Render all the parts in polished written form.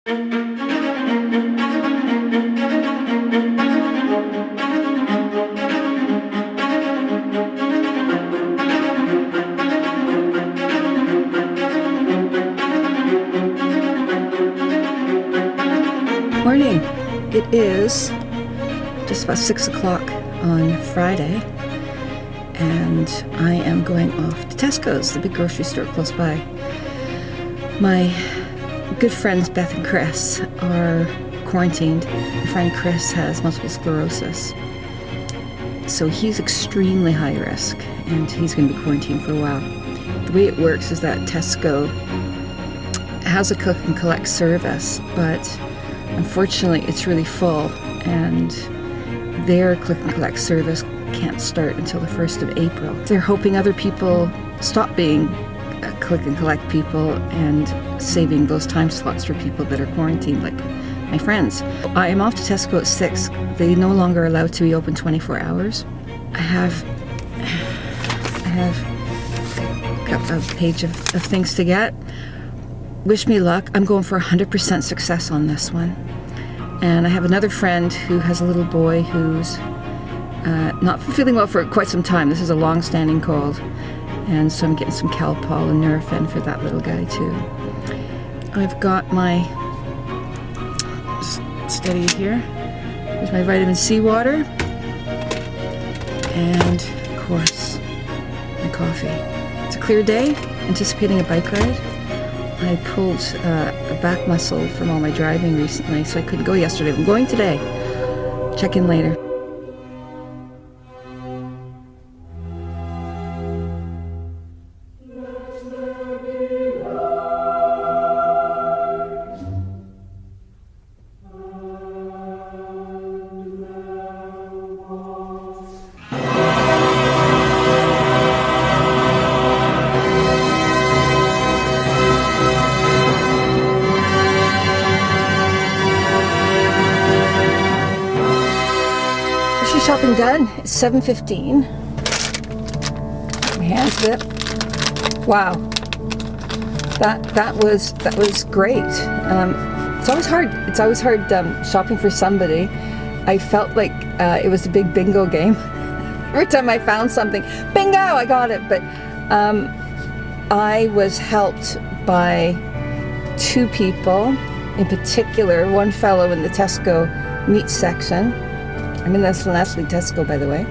Morning. It is just about 6 o'clock on Friday, and I am going off to Tesco's, the big grocery store close by. My good friends Beth and Chris are quarantined. My friend Chris has multiple sclerosis, so he's extremely high risk, and he's going to be quarantined for a while. The way it works is that Tesco has a click and collect service, but unfortunately it's really full, and their click and collect service can't start until the 1st of April. They're hoping other people stop being click and collect people and saving those time slots for people that are quarantined, like my friends. I am off to Tesco at 6. They no longer are allowed to be open 24 hours. I have a page of things to get. Wish me luck. I'm going for 100% success on this one. And I have another friend who has a little boy who's not feeling well for quite some time. This is a long-standing cold. And so I'm getting some Calpol and Nurofen for that little guy too. I've got my, steady here, there's my vitamin C water. And of course, my coffee. It's a clear day, anticipating a bike ride. I pulled a back muscle from all my driving recently, so I couldn't go yesterday. I'm going today. Check in later. Shopping done. It's 7:15. My hands zip. Wow. That was great. It's always hard shopping for somebody. I felt like it was a big bingo game. Every time I found something, bingo, I got it. But I was helped by two people in particular. One fellow in the Tesco meat section. I'm in this Leslie Tesco, by the way.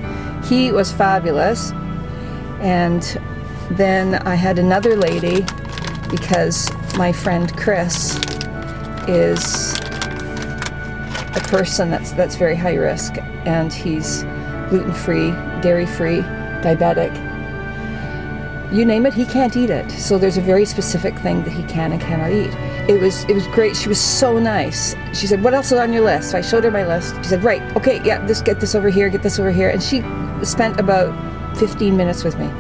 He was fabulous. And then I had another lady, because my friend Chris is a person that's very high risk, and he's gluten-free, dairy-free, diabetic. You name it, he can't eat it. So there's a very specific thing that he can and cannot eat. It was great. She was so nice. She said, "What else is on your list?" So I showed her my list. She said, "Right, okay, yeah, get this over here, get this over here." And she spent about 15 minutes with me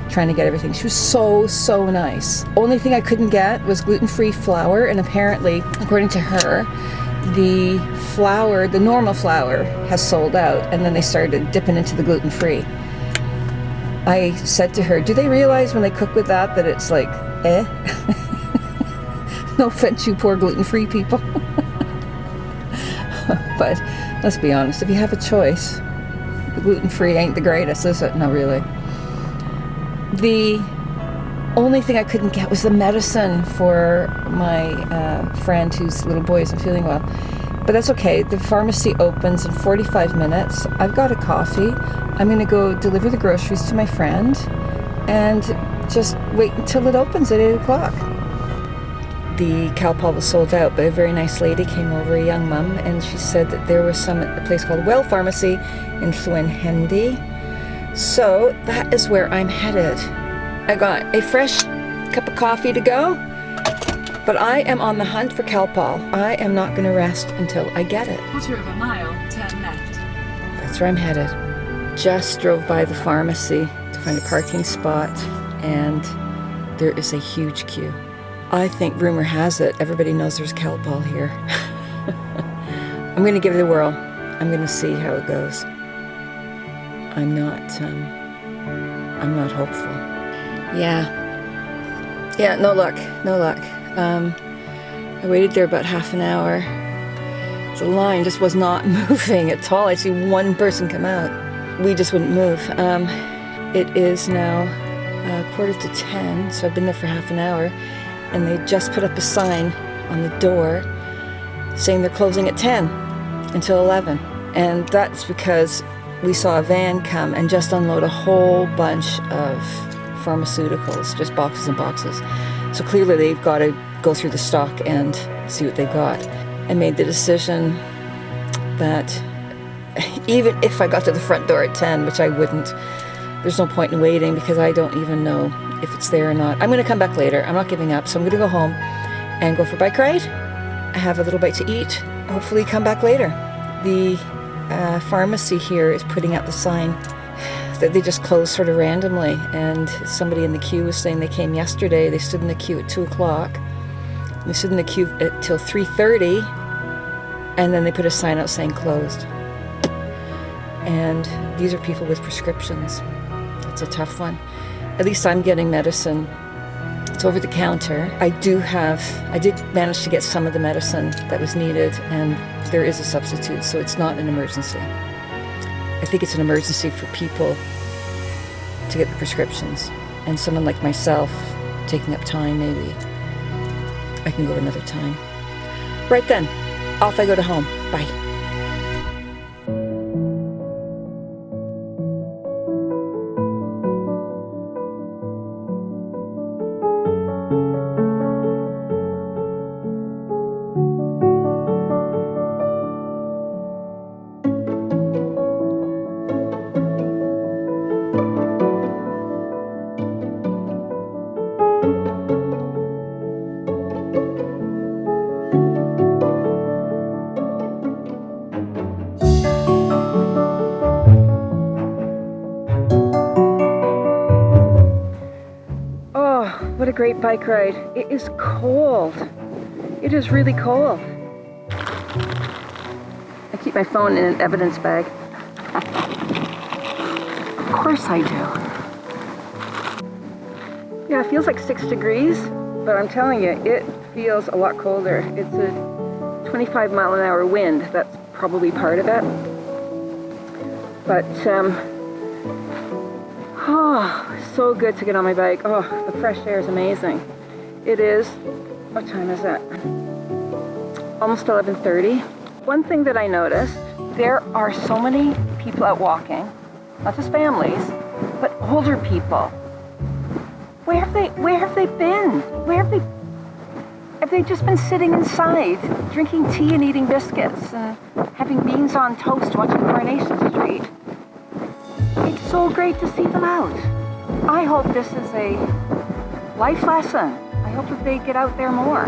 trying to get everything. She was so nice. Only thing I couldn't get was gluten-free flour, and apparently, according to her, the flour, the normal flour, has sold out, and then they started dipping into the gluten-free. I said to her, "Do they realize when they cook with that it's like, eh?" No offense, you poor gluten-free people. But let's be honest, if you have a choice, the gluten-free ain't the greatest, is it? No, really. The only thing I couldn't get was the medicine for my friend whose little boy isn't feeling well. But that's okay. The pharmacy opens in 45 minutes. I've got a coffee. I'm going to go deliver the groceries to my friend and just wait until it opens at 8 o'clock. The Calpol was sold out, but a very nice lady came over, a young mum, and she said that there was some at a place called Well Pharmacy in Hendy. So that is where I'm headed. I got a fresh cup of coffee to go, but I am on the hunt for Calpol. I am not going to rest until I get it. Quarter of a mile, turn left. That's where I'm headed. Just drove by the pharmacy to find a parking spot, and there is a huge queue. I think, rumor has it, everybody knows there's Calpol here. I'm going to give it a whirl. I'm going to see how it goes. I'm not hopeful. Yeah, no luck. I waited there about half an hour. The line just was not moving at all. I see one person come out. We just wouldn't move. It is now 9:45, so I've been there for half an hour, and they just put up a sign on the door saying they're closing at 10 until 11. And that's because we saw a van come and just unload a whole bunch of pharmaceuticals, just boxes and boxes. So clearly they've got to go through the stock and see what they've got. I made the decision that even if I got to the front door at 10, which I wouldn't, there's no point in waiting because I don't even know if it's there or not. I'm going to come back later. I'm not giving up, so I'm going to go home and go for a bike ride. I have a little bite to eat. Hopefully come back later. The pharmacy here is putting out the sign that they just close sort of randomly, and somebody in the queue was saying they came yesterday. They stood in the queue at 2 o'clock. They stood in the queue till 3:30, and then they put a sign out saying closed. And these are people with prescriptions. It's a tough one. At least I'm getting medicine. It's over the counter. I did manage to get some of the medicine that was needed, and there is a substitute, so it's not an emergency. I think it's an emergency for people to get the prescriptions, and someone like myself taking up time, maybe I can go another time. Right then, off I go to home. Bye. What a great bike ride. It is cold. It is really cold. I keep my phone in an evidence bag. Of course I do. Yeah, it feels like 6 degrees, but I'm telling you, it feels a lot colder. It's a 25-mile-an-hour wind. That's probably part of it. But, oh, so good to get on my bike. Oh, the fresh air is amazing. It is, what time is it? Almost 11:30. One thing that I noticed, there are so many people out walking, not just families, but older people. Where have they been? Have they just been sitting inside, drinking tea and eating biscuits and having beans on toast watching Coronation Street? It's so great to see them out. I hope this is a life lesson. I hope that they get out there more.